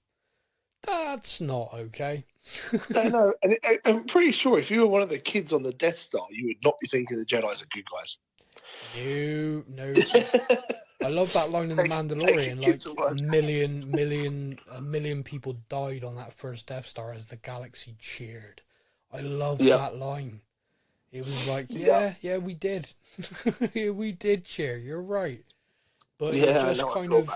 [SPEAKER 2] That's not okay.
[SPEAKER 3] No. And I'm pretty sure if you were one of the kids on the Death Star, you would not be thinking the Jedi's are good guys.
[SPEAKER 2] No. I love that line in The Mandalorian. Like a million people died on that first Death Star as the galaxy cheered. I love that line. It was like, yeah, we did. We did cheer. You're right. But it just kind of,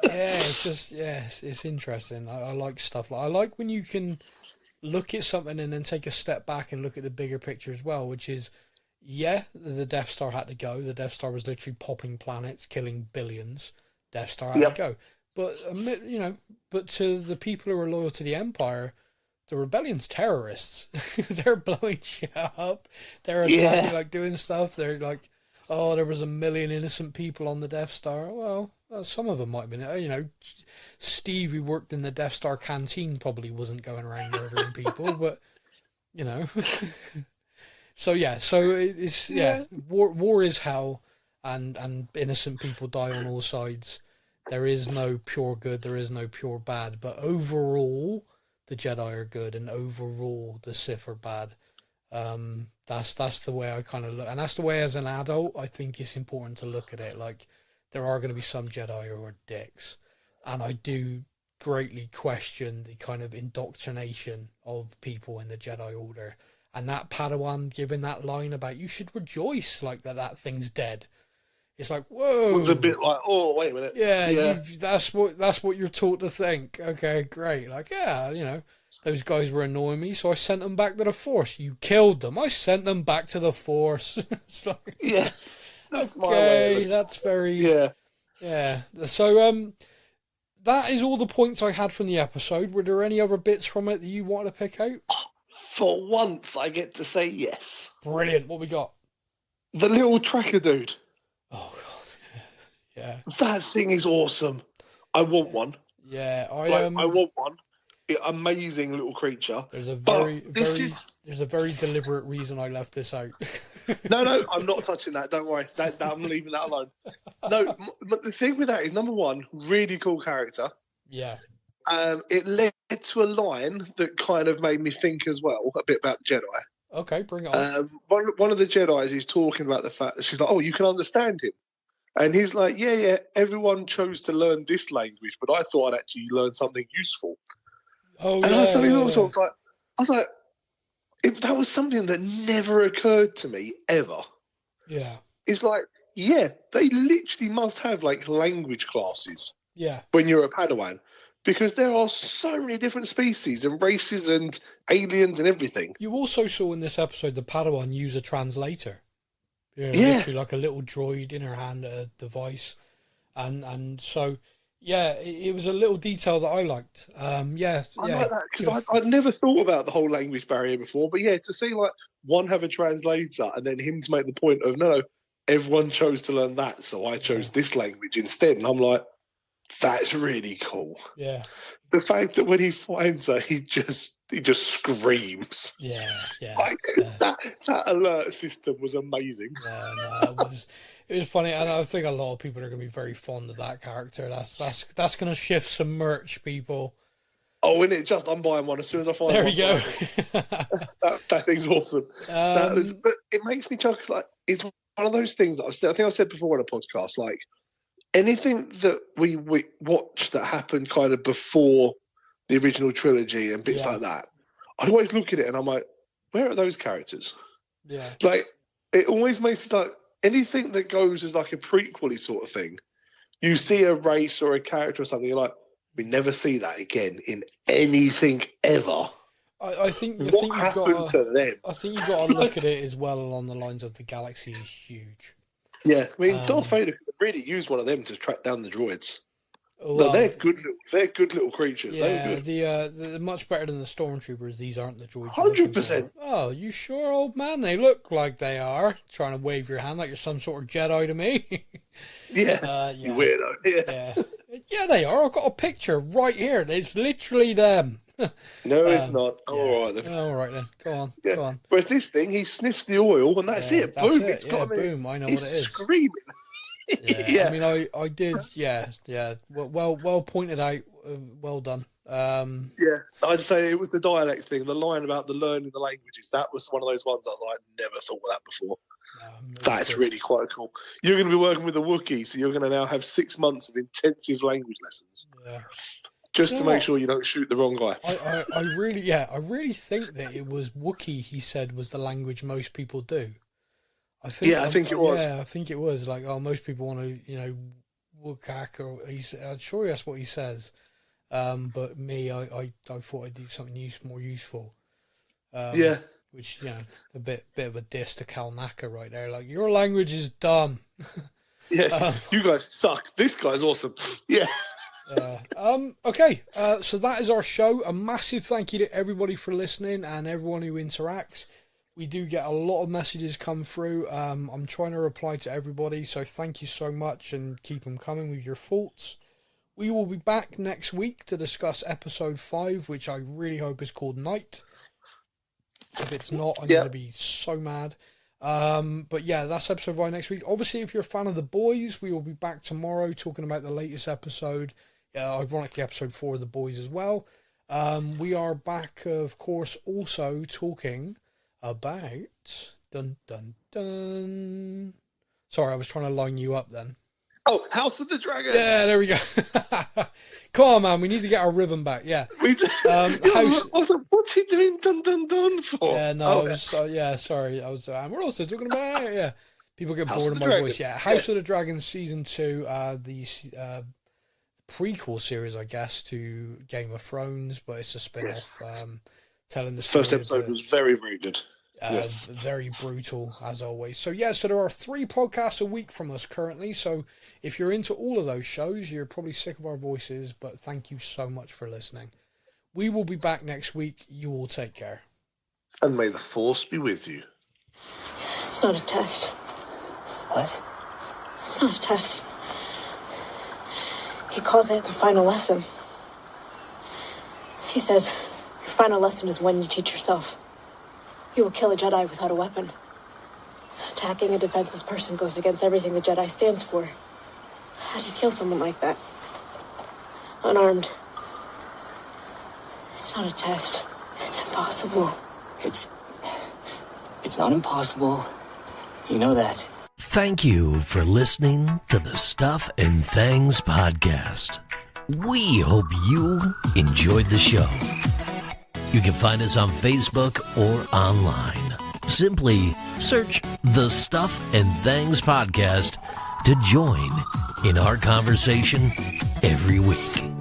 [SPEAKER 2] it's just, it's interesting. I like stuff I like when you can look at something and then take a step back and look at the bigger picture as well, which is, the Death Star had to go. The Death Star was literally popping planets, killing billions. Death Star had to go. But, you know, but to the people who are loyal to the Empire, the rebellion's terrorists. They're blowing shit up. They're attacking, like doing stuff. They're like, oh, there was 1 million innocent people on the Death Star. Well, some of them might have been, you know, Steve, who worked in the Death Star canteen, probably wasn't going around murdering people, but, you know. So it's war is hell, and innocent people die on all sides. There is no pure good, there is no pure bad, but overall the Jedi are good, and overall the Sith are bad. That's the way I kind of look, and that's the way as an adult I think it's important to look at it. Like, there are going to be some Jedi who are dicks, and I do greatly question the kind of indoctrination of people in the Jedi Order. And that Padawan giving that line about you should rejoice like that thing's dead. It's like, whoa.
[SPEAKER 3] It was a bit like, oh, wait a minute.
[SPEAKER 2] Yeah. That's what you're taught to think. Okay, great. Like, you know, those guys were annoying me, so I sent them back to the Force. You killed them. I sent them back to the Force. It's like,
[SPEAKER 3] That's my way.
[SPEAKER 2] That's very...
[SPEAKER 3] Yeah.
[SPEAKER 2] Yeah. So, that is all the points I had from the episode. Were there any other bits from it that you wanted to pick out?
[SPEAKER 3] For once, I get to say yes.
[SPEAKER 2] Brilliant. What we got?
[SPEAKER 3] The little tracker dude.
[SPEAKER 2] Oh, God. Yeah.
[SPEAKER 3] That thing is awesome. I want one.
[SPEAKER 2] Yeah.
[SPEAKER 3] I want one. Amazing little creature.
[SPEAKER 2] There's a very deliberate reason I left this out.
[SPEAKER 3] No, I'm not touching that. Don't worry. I'm leaving that alone. No, but the thing with that is, number one, really cool character.
[SPEAKER 2] Yeah.
[SPEAKER 3] It led to a line that kind of made me think as well a bit about the Jedi.
[SPEAKER 2] Okay, bring it on.
[SPEAKER 3] One of the Jedis is talking about the fact that she's like, "Oh, you can understand him," and he's like, "Yeah. Everyone chose to learn this language, but I thought I'd actually learn something useful."
[SPEAKER 2] Oh,
[SPEAKER 3] and
[SPEAKER 2] yeah,
[SPEAKER 3] I suddenly
[SPEAKER 2] yeah.
[SPEAKER 3] I was like, if that was something that never occurred to me ever.
[SPEAKER 2] Yeah.
[SPEAKER 3] It's like, yeah, they literally must have like language classes.
[SPEAKER 2] Yeah.
[SPEAKER 3] When you're a Padawan, because there are so many different species and races and aliens and everything.
[SPEAKER 2] You also saw in this episode the Padawan use a translator. Yeah. Literally like a little droid in her hand, a device, and so. Yeah, it was a little detail that I liked. I
[SPEAKER 3] like that because I'd never thought about the whole language barrier before. But yeah, to see like one have a translator and then him to make the point of no, everyone chose to learn that, so I chose this language instead. And I'm like, that's really cool.
[SPEAKER 2] Yeah.
[SPEAKER 3] The fact that when he finds her, he just screams.
[SPEAKER 2] Yeah.
[SPEAKER 3] That alert system was amazing.
[SPEAKER 2] Yeah, no, it was funny, and I think a lot of people are going to be very fond of that character. That's going to shift some merch, people.
[SPEAKER 3] Oh, and I'm buying one as soon as I find
[SPEAKER 2] there
[SPEAKER 3] one.
[SPEAKER 2] There we
[SPEAKER 3] go. that thing's awesome. But it makes me chuckle. Like, it's one of those things that I think I've said before on a podcast. Like anything that we watch that happened kind of before the original trilogy and bits like that, I always look at it and I'm like, where are those characters?
[SPEAKER 2] Yeah.
[SPEAKER 3] Like it always makes me like. Anything that goes as like a prequely sort of thing, you see a race or a character or something, you're like, we never see that again in anything ever.
[SPEAKER 2] I think you've got to look at it as well along the lines of the galaxy is huge.
[SPEAKER 3] Yeah, I mean, Darth Vader could really use one of them to track down the droids.
[SPEAKER 2] Well,
[SPEAKER 3] no, they're good little creatures.
[SPEAKER 2] Yeah, they're much better than the stormtroopers. These aren't the droids.
[SPEAKER 3] 100%.
[SPEAKER 2] Oh, you sure, old man? They look like they are. Trying to wave your hand like you're some sort of Jedi to me.
[SPEAKER 3] Yeah, you weirdo.
[SPEAKER 2] Yeah, they are. I've got a picture right here. It's literally them.
[SPEAKER 3] No, it's not. All right then.
[SPEAKER 2] All right then. Go on.
[SPEAKER 3] Yeah.
[SPEAKER 2] Go on.
[SPEAKER 3] Whereas this thing, he sniffs the oil and that's it. Boom! It's got
[SPEAKER 2] boom! I know what it is.
[SPEAKER 3] Screaming.
[SPEAKER 2] Yeah. I mean, I did. Yeah. Well pointed out. Well done.
[SPEAKER 3] Yeah, I'd say it was the dialect thing. The line about the learning the languages. That was one of those ones I was like, never thought of that before. That's really quite cool. You're going to be working with a Wookiee, so you're going to now have 6 months of intensive language lessons.
[SPEAKER 2] Yeah.
[SPEAKER 3] Just to make sure you don't shoot the wrong guy.
[SPEAKER 2] I really think that it was Wookiee. He said was the language most people do. I think it was. Yeah, I think it was like, oh, most people want to, Wookak, or I'm sure that's what he says. But me, I thought I'd do something more useful.
[SPEAKER 3] Yeah.
[SPEAKER 2] Which, a bit of a diss to Cal Naka right there. Like, your language is dumb.
[SPEAKER 3] Yeah, you guys suck. This guy's awesome. Yeah.
[SPEAKER 2] Okay, so that is our show. A massive thank you to everybody for listening and everyone who interacts. We do get a lot of messages come through. I'm trying to reply to everybody, so thank you so much and keep them coming with your thoughts. We will be back next week to discuss episode 5, which I really hope is called Night. If it's not, I'm going to be so mad. But yeah, that's episode 5 next week. Obviously, if you're a fan of The Boys, we will be back tomorrow talking about the latest episode. Ironically, episode 4 of The Boys as well. We are back, of course, also talking about... Dun, dun, dun. Sorry, I was trying to line you up then.
[SPEAKER 3] Oh, House of the Dragon.
[SPEAKER 2] Yeah, there we go. Come on, man. We need to get our rhythm back. Yeah.
[SPEAKER 3] We do. I was like, what's he doing dun dun dun for?
[SPEAKER 2] Yeah, no. Sorry. We're also talking about people get bored of my voice. Yeah, House of the Dragon season 2. The prequel series, I guess, to Game of Thrones, but it's a spin-off. Telling the story.
[SPEAKER 3] First episode was very, very good.
[SPEAKER 2] Very brutal, as always. So, so there are 3 podcasts a week from us currently. So, if you're into all of those shows, you're probably sick of our voices, but thank you so much for listening. We will be back next week. You all take care.
[SPEAKER 3] And may the Force be with you.
[SPEAKER 4] It's not a test.
[SPEAKER 5] What?
[SPEAKER 4] It's not a test. He calls it the final lesson. He says, your final lesson is when you teach yourself. You will kill a Jedi without a weapon. Attacking a defenseless person goes against everything the Jedi stands for. How do you kill someone like that? Unarmed. It's not a test. It's impossible.
[SPEAKER 5] It's not impossible. You know that.
[SPEAKER 1] Thank you for listening to the Stuff and Things podcast. We hope you enjoyed the show. You can find us on Facebook or online. Simply search the Stuff and Things podcast to join in our conversation every week.